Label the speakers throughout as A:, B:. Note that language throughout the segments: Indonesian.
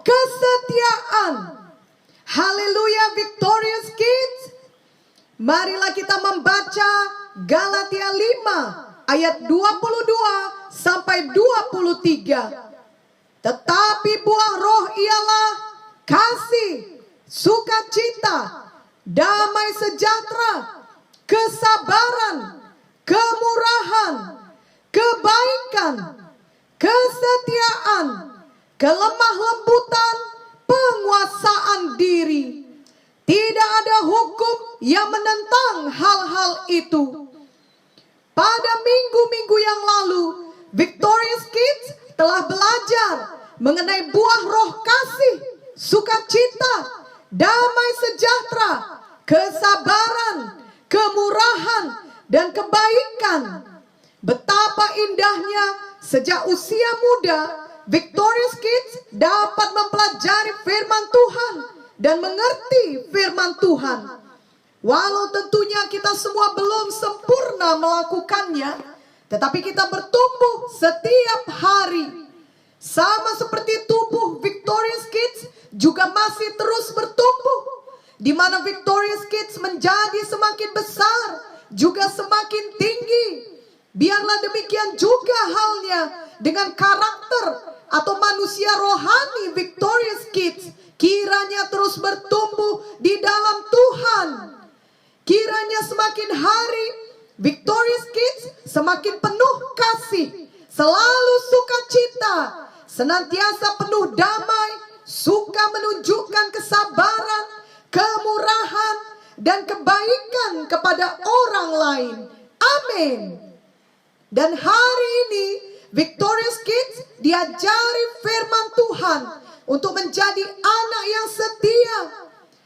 A: kesetiaan. Haleluya, Victorious Kids. Marilah kita membaca Galatia 5 ayat 22 sampai 23. Tetapi buah roh ialah kasih, sukacita, damai sejahtera, kesabaran, kemurahan, kebaikan, kesetiaan, kelemah lembutan, penguasaan diri. Tidak ada hukum yang menentang hal-hal itu. Pada minggu-minggu yang lalu, Victorious Kids telah belajar mengenai buah roh kasih, sukacita, damai sejahtera, kesabaran, kemurahan, dan kebaikan. Betapa indahnya sejak usia muda Victorious Kids dapat mempelajari firman Tuhan dan mengerti firman Tuhan. Walau tentunya kita semua belum sempurna melakukannya, tetapi kita bertumbuh setiap hari. Sama seperti tubuh Victorious Kids juga masih terus bertumbuh, di mana Victorious Kids menjadi semakin besar, juga semakin tinggi. Biarlah demikian juga halnya dengan karakter atau manusia rohani Victorious Kids. Kiranya terus bertumbuh di dalam Tuhan. Kiranya semakin hari Victorious Kids semakin penuh kasih, selalu sukacita, senantiasa penuh damai, suka menunjukkan kesabaran, kemurahan, dan kebaikan kepada orang lain. Amin. Dan hari ini Victorious Kids diajari firman Tuhan untuk menjadi anak yang setia.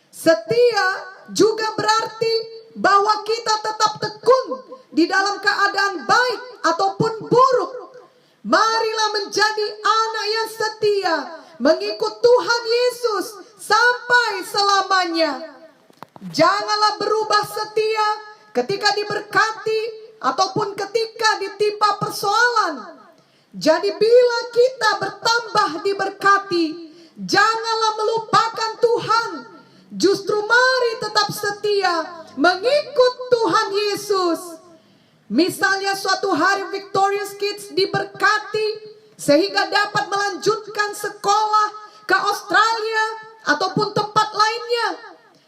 A: Setia juga berarti bahwa kita tetap tekun di dalam keadaan baik ataupun buruk. Marilah menjadi anak yang setia, mengikut Tuhan Yesus sampai selamanya. Janganlah berubah setia ketika diberkati ataupun ketika ditimpa persoalan. Jadi bila kita bertambah diberkati, janganlah melupakan Tuhan. Justru mari tetap setia mengikut Tuhan Yesus. Misalnya suatu hari Victorious Kids diberkati sehingga dapat melanjutkan sekolah ke Australia ataupun tempat lainnya.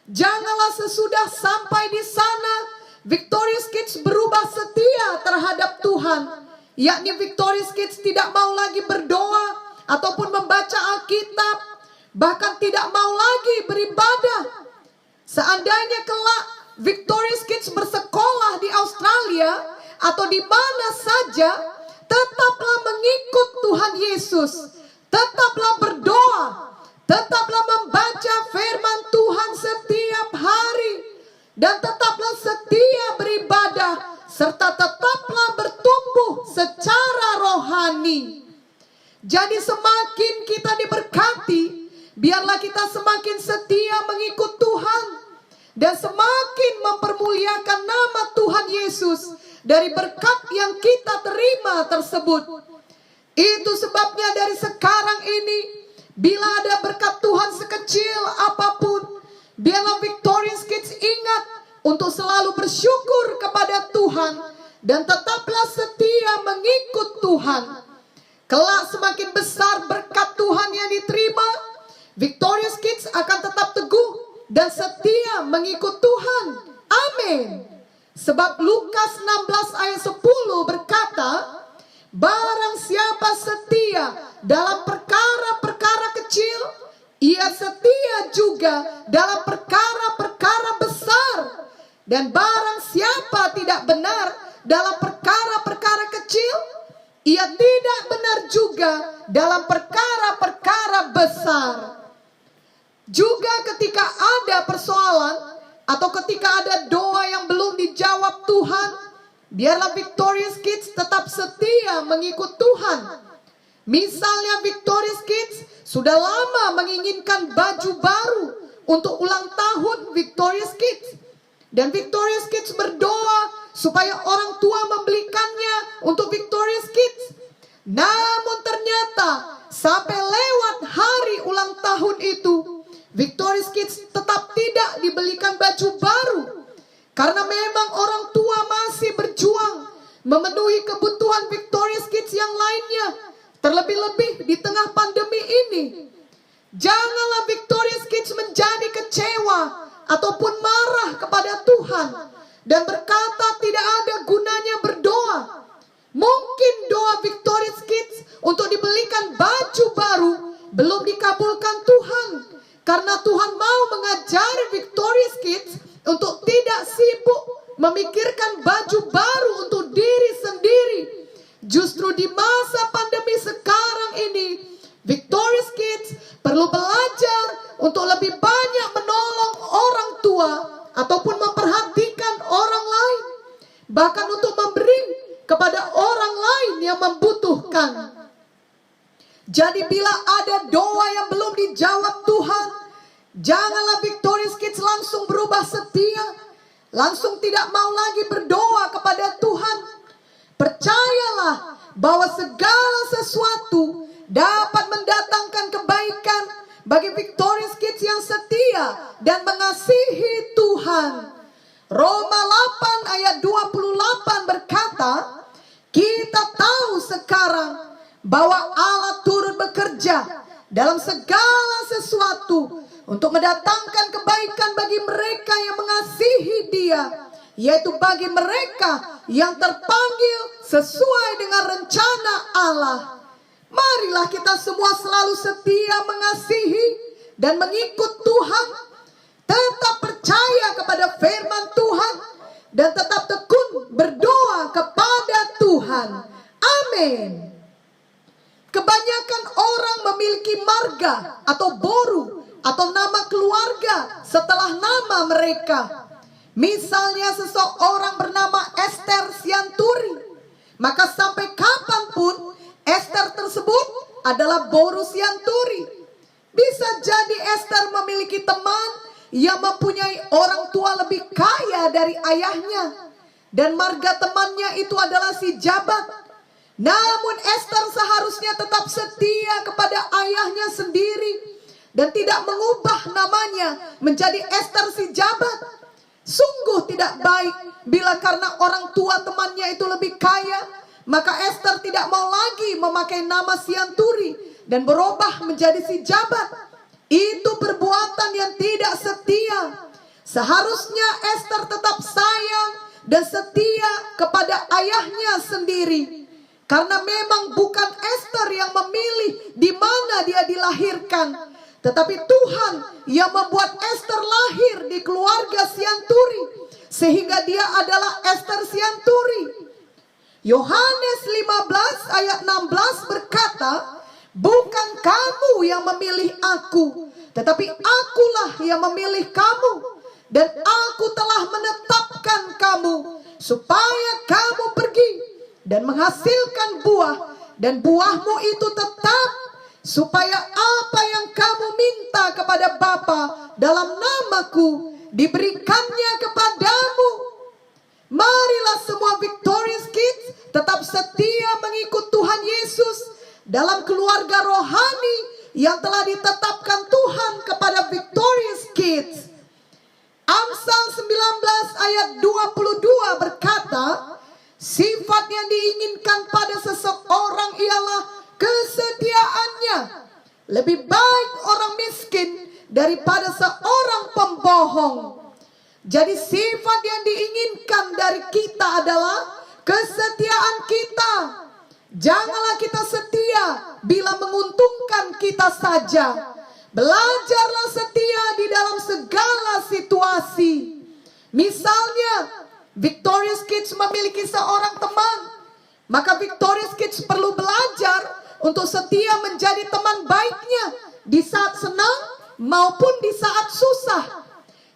A: Janganlah sesudah sampai di sana Victorious Kids berubah setia terhadap Tuhan, yakni Victorious Kids tidak mau lagi berdoa ataupun membaca Alkitab, bahkan tidak mau lagi beribadah. Seandainya kelak Victorious Kids bersekolah di Australia atau di mana saja, tetaplah mengikut Tuhan Yesus, tetaplah berdoa, tetaplah membaca firman Tuhan setiap hari, dan tetaplah setia beribadah, serta tetaplah bertumbuh secara rohani. Jadi semakin kita diberkati, biarlah kita semakin setia mengikut Tuhan dan semakin mempermuliakan nama Tuhan Yesus dari berkat yang kita terima tersebut. Itu sebabnya dari sekarang ini, bila ada berkat Tuhan sekecil apapun, biarlah Victorious Kids ingat untuk selalu bersyukur kepada Tuhan dan tetaplah setia mengikut Tuhan. Kelak semakin besar berkat Tuhan yang diterima, Victorious Kids akan tetap teguh dan setia mengikut Tuhan. Amin. Sebab Lukas 16 ayat 10 berkata, barang siapa setia dalam perkara-perkara kecil, ia setia juga dalam perkara-perkara besar. Dan barang siapa tidak benar dalam perkara-perkara kecil, ia tidak benar juga dalam perkara-perkara besar. Juga ketika ada persoalan atau ketika ada doa yang belum dijawab Tuhan, biarlah Victorious Kids tetap setia mengikut Tuhan. Misalnya Victorious Kids sudah lama menginginkan baju baru untuk ulang tahun Victorious Kids, dan Victorious Kids berdoa supaya orang tua membelikannya untuk Victorious Kids. Namun ternyata sampai lewat hari ulang tahun itu, Victorious Kids tetap tidak dibelikan baju baru. Karena memang orang tua masih berjuang memenuhi kebutuhan Victorious Kids yang lainnya. Terlebih-lebih di tengah pandemi ini. Janganlah Victorious Kids menjadi kecewa ataupun marah kepada Tuhan dan berkata tidak ada gunanya berdoa. Mungkin doa Victorious Kids untuk dibelikan baju baru belum dikabulkan Tuhan, karena Tuhan mau mengajari Victorious Kids untuk tidak sibuk memikirkan baju baru untuk diri sendiri. Justru di masa pandemi sekarang ini, Victorious Kids perlu belajar untuk lebih banyak menolong orang tua ataupun memperhatikan orang lain, bahkan untuk memberi kepada orang lain yang membutuhkan. Jadi bila ada doa yang belum dijawab Tuhan, janganlah Victorious Kids langsung berubah setia, langsung tidak mau lagi berdoa kepada Tuhan. Percayalah bahwa segala sesuatu dapat mendatangkan kebaikan bagi Victorious Kids yang setia dan mengasihi Tuhan. Roma 8 ayat 28 berkata, kita tahu sekarang bahwa Allah turut bekerja dalam segala sesuatu untuk mendatangkan kebaikan bagi mereka yang mengasihi Dia, yaitu bagi mereka yang terpanggil sesuai dengan rencana Allah. Marilah kita semua selalu setia mengasihi dan mengikut Tuhan, tetap percaya kepada firman Tuhan, dan tetap tekun berdoa kepada Tuhan. Amin. Kebanyakan orang memiliki marga atau boru atau nama keluarga setelah nama mereka. Misalnya seseorang bernama Esther Sianturi, maka sampai kapanpun Esther tersebut adalah boru Sianturi. Bisa jadi Esther memiliki teman yang mempunyai orang tua lebih kaya dari ayahnya, dan marga temannya itu adalah si Jabat. Namun Esther seharusnya tetap setia kepada ayahnya sendiri dan tidak mengubah namanya menjadi Esther si Jabat. Sungguh tidak baik bila karena orang tua temannya itu lebih kaya, maka Esther tidak mau lagi memakai nama Sianturi dan berubah menjadi si Jabat. Itu perbuatan yang tidak setia. Seharusnya Esther tetap sayang dan setia kepada ayahnya sendiri. Karena memang bukan Esther yang memilih di mana dia dilahirkan, tetapi Tuhan yang membuat Esther lahir di keluarga Sianturi, sehingga dia adalah Esther Sianturi. Yohanes 15 ayat 16 berkata, bukan kamu yang memilih aku, tetapi akulah yang memilih kamu, dan aku telah menetapkan kamu supaya kamu pergi dan menghasilkan buah, dan buahmu itu tetap, supaya apa yang kamu minta kepada Bapa dalam namaku diberikannya kepadamu. Marilah semua Victorious Kids tetap setia mengikut Tuhan Yesus dalam keluarga rohani yang telah ditetapkan Tuhan kepada Victorious Kids. Amsal 19 ayat 22 berkata, sifat yang diinginkan pada seseorang ialah kesetiaannya. Lebih baik orang miskin daripada seorang pembohong. Jadi sifat yang diinginkan dari kita adalah kesetiaan kita. Janganlah kita setia bila menguntungkan kita saja. Belajarlah setia di dalam segala situasi. Misalnya, Victorious Kids memiliki seorang teman, maka Victorious Kids perlu belajar untuk setia menjadi teman baiknya di saat senang maupun di saat susah.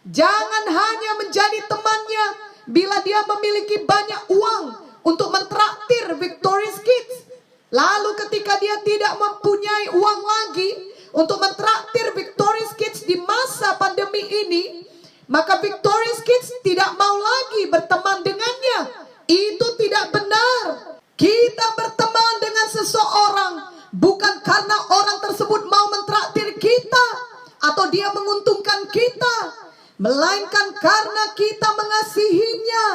A: Jangan hanya menjadi temannya bila dia memiliki banyak uang untuk mentraktir Victorious Kids. Lalu ketika dia tidak mempunyai uang lagi untuk mentraktir Victorious Kids di masa pandemi ini, maka Victorious Kids tidak mau lagi berteman dengannya. Itu tidak benar. Kita berteman dengan seseorang melainkan karena kita mengasihinya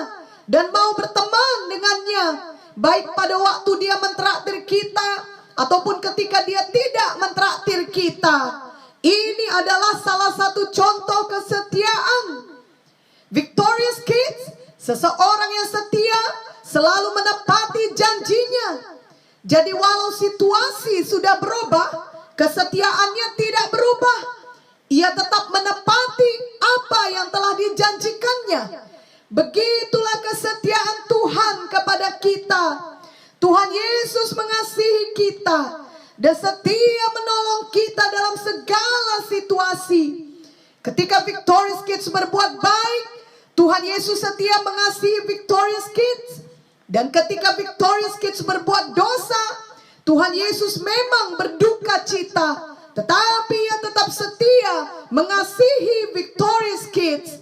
A: dan mau berteman dengannya, baik pada waktu dia mentraktir kita ataupun ketika dia tidak mentraktir kita. Ini adalah salah satu contoh kesetiaan. Victorious Kids, seseorang yang setia selalu menepati janjinya. Jadi walau situasi sudah berubah, kesetiaannya tidak berubah. Ia tetap menepati apa yang telah dijanjikannya. Begitulah kesetiaan Tuhan kepada kita. Tuhan Yesus mengasihi kita dan setia menolong kita dalam segala situasi. Ketika Victorious Kids berbuat baik, Tuhan Yesus setia mengasihi Victorious Kids. Dan ketika Victorious Kids berbuat dosa, Tuhan Yesus memang berduka cita, tetapi ia tetap setia mengasihi Victorious Kids.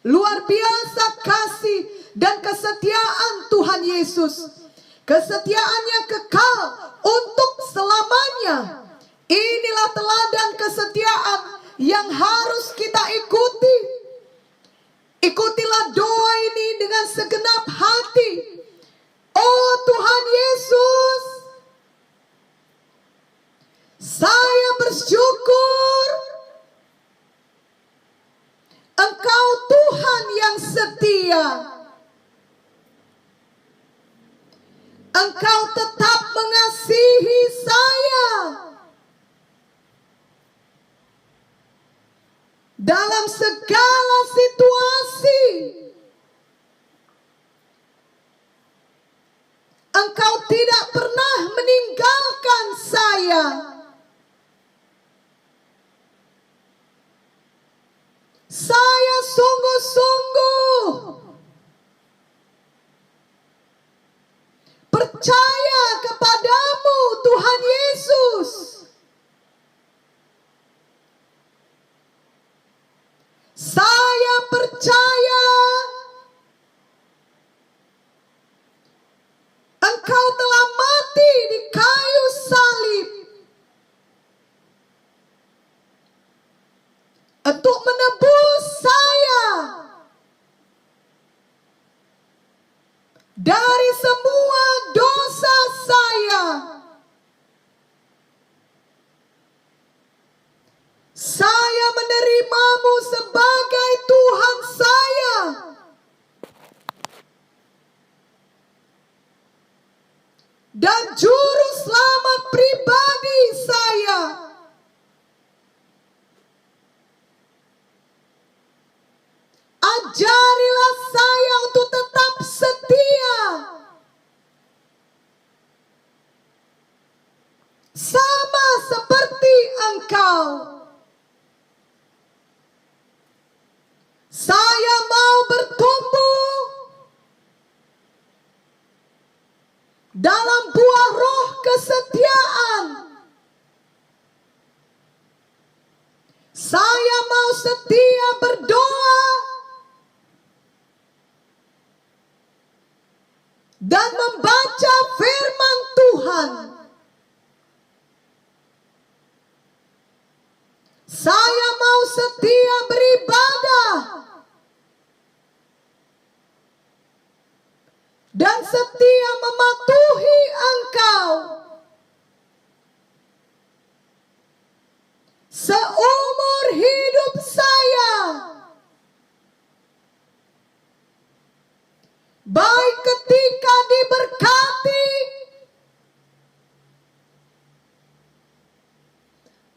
A: Luar biasa kasih dan kesetiaan Tuhan Yesus. Kesetiaannya kekal untuk selamanya. Inilah teladan kesetiaan yang harus kita ikuti. Ikutilah doa ini dengan segenap hati. Oh Tuhan Yesus, saya bersyukur Engkau Tuhan yang setia. Engkau tetap mengasihi saya dalam segala situasi. Engkau tidak pernah meninggalkan saya. Saya sungguh-sungguh percaya kepadamu Tuhan Yesus. Saya percaya Engkau telah mati di kayu salib untuk menebus saya dari semua dosa saya. Saya menerimamu sebagai Tuhan saya. Dan juru selamat pribadi saya. Ajarilah saya untuk tetap setia. Sama seperti Engkau. Saya mau bertumbuh dalam buah roh kesetiaan. Saya mau setia berdoa dan membaca firman Tuhan. Saya mau setia beribadah dan setia mematuhi Engkau seumur hidup saya, baik ketika diberkati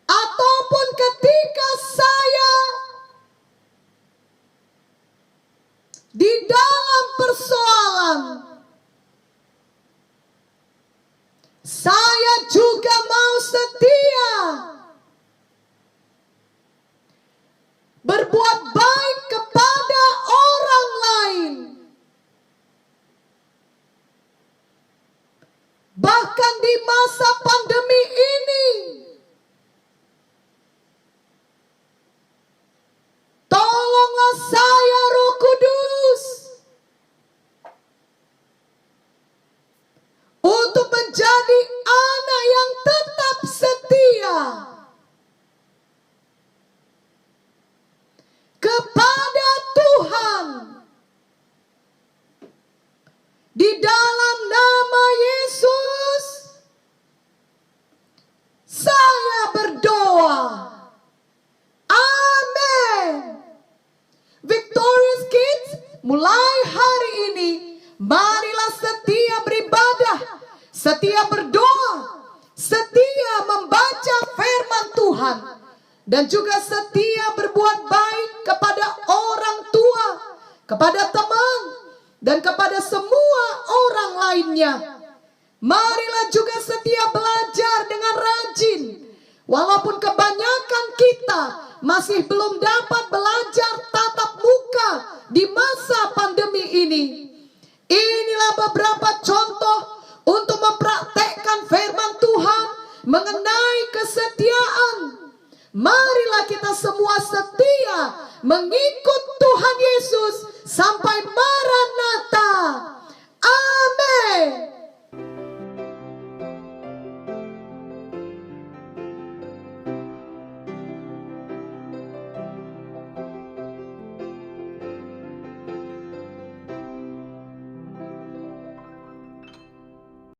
A: ataupun ketika saya di dalam persoalan. Saya juga mau setia berbuat baik kepada orang lain, bahkan di masa pandemi ini. Tolonglah saya, Roh Kudus, untuk menjadi anak yang tetap setia kepada Tuhan Di dalam nama Yesus, saya berdoa. Amin. Victorious Kids, mulai hari ini, marilah setia beribadah, setia berdoa, setia membaca firman Tuhan, dan juga setia berbuat baik kepada orang tua, kepada teman, dan kepada semua orang lainnya. Marilah juga setia belajar dengan rajin. Walaupun kebanyakan kita masih belum dapat belajar tatap muka di masa pandemi ini. Inilah beberapa contoh untuk mempraktekkan firman Tuhan mengenai kesetiaan. Marilah kita semua setia mengikut Tuhan Yesus sampai Maranatha.